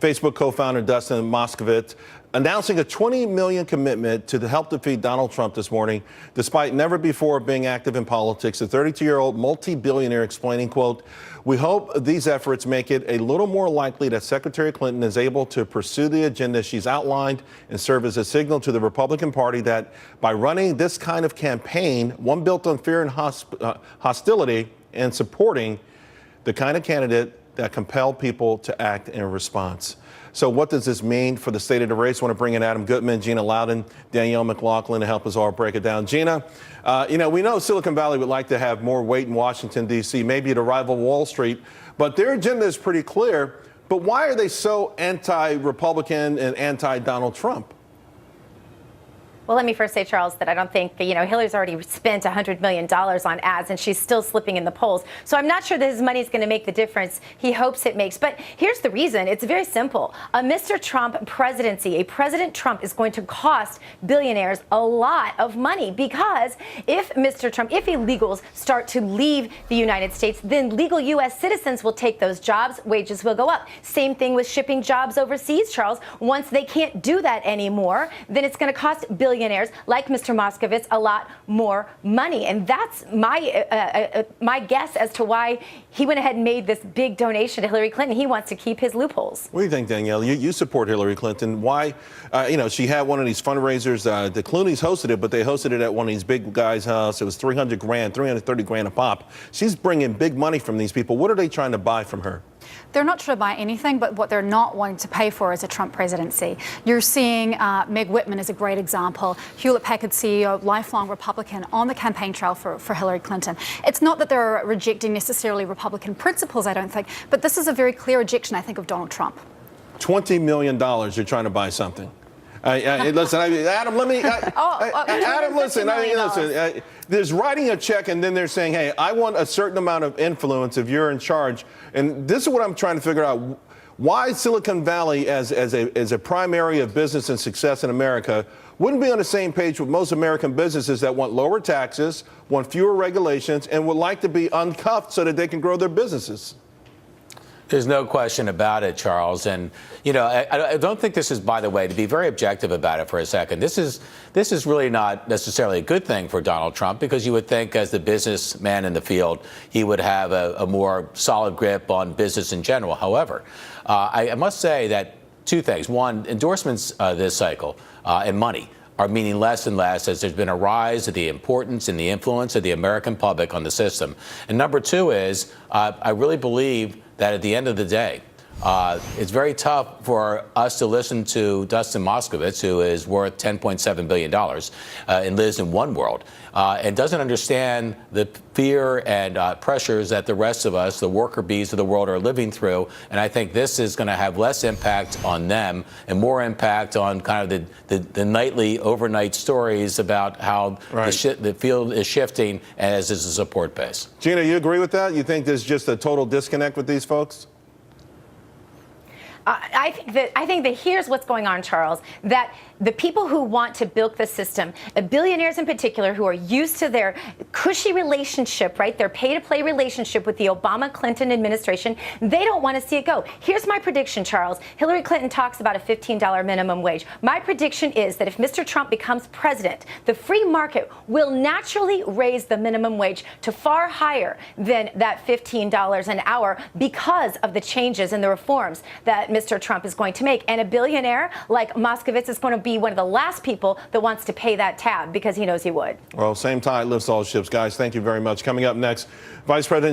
Facebook co-founder Dustin Moskovitz announcing a $20 million commitment to help defeat Donald Trump this morning, despite never before being active in politics. The 32-year-old multi-billionaire explaining, quote, "We hope these efforts make it a little more likely that Secretary Clinton is able to pursue the agenda she's outlined and serve as a signal to the Republican Party that by running this kind of campaign, one built on fear and hostility, and supporting the kind of candidate that compel people to act in response." So what does this mean for the state of the race? I want to bring in Adam Goodman, Gina Loudon, Danielle McLaughlin to help us all break it down. Gina, we know Silicon Valley would like to have more weight in Washington, D.C., maybe to rival Wall Street, but their agenda is pretty clear. But why are they so anti-Republican and anti-Donald Trump? Well, let me first say, Charles, that I don't think, Hillary's already spent $100 million on ads and she's still slipping in the polls. So I'm not sure that his money is going to make the difference he hopes it makes. But here's the reason. It's very simple. A Mr. Trump presidency, a President Trump is going to cost billionaires a lot of money because if illegals start to leave the United States, then legal U.S. citizens will take those jobs. Wages will go up. Same thing with shipping jobs overseas, Charles. Once they can't do that anymore, then it's going to cost billionaires like Mr. Moskovitz a lot more money. And that's my guess as to why he went ahead and made this big donation to Hillary Clinton. He wants to keep his loopholes. What do you think, Danielle? You support Hillary Clinton. Why? She had one of these fundraisers. The Clooney's hosted it, but they hosted it at one of these big guys' house. It was $300 grand, $330 grand a pop. She's bringing big money from these people. What are they trying to buy from her? They're not trying to buy anything, but what they're not wanting to pay for is a Trump presidency. You're seeing Meg Whitman is a great example. Hewlett-Packard CEO, lifelong Republican, on the campaign trail for Hillary Clinton. It's not that they're rejecting necessarily Republican principles, I don't think, but this is a very clear rejection, I think, of Donald Trump. $20 million you're trying to buy something. Listen, Adam, let me. Adam, listen. There's writing a check, and then they're saying, "Hey, I want a certain amount of influence if you're in charge." And this is what I'm trying to figure out: why Silicon Valley, as a prime area of business and success in America, wouldn't be on the same page with most American businesses that want lower taxes, want fewer regulations, and would like to be uncuffed so that they can grow their businesses. There's no question about it, Charles. And, I don't think this is, by the way, to be very objective about it for a second, this is really not necessarily a good thing for Donald Trump, because you would think as the businessman in the field, he would have a more solid grip on business in general. However, I must say that two things. One, endorsements this cycle and money are meaning less and less as there's been a rise of the importance and the influence of the American public on the system. And number two is I really believe that at the end of the day, it's very tough for us to listen to Dustin Moskovitz, who is worth $10.7 billion and lives in one world, and doesn't understand the fear and pressures that the rest of us, the worker bees of the world, are living through. And I think this is going to have less impact on them and more impact on kind of the nightly, overnight stories about how the field is shifting as is the support base. Gina, you agree with that? You think there's just a total disconnect with these folks? I think that here's what's going on, Charles, that the people who want to bilk the system, billionaires in particular, who are used to their cushy relationship, right, their pay-to-play relationship with the Obama-Clinton administration, they don't want to see it go. Here's my prediction, Charles. Hillary Clinton talks about a $15 minimum wage. My prediction is that if Mr. Trump becomes president, the free market will naturally raise the minimum wage to far higher than that $15 an hour because of the changes and the reforms that Mr. Trump is going to make. And a billionaire like Moskovitz is going to be one of the last people that wants to pay that tab because he knows he would. Well, same tide lifts all ships. Guys, thank you very much. Coming up next, Vice President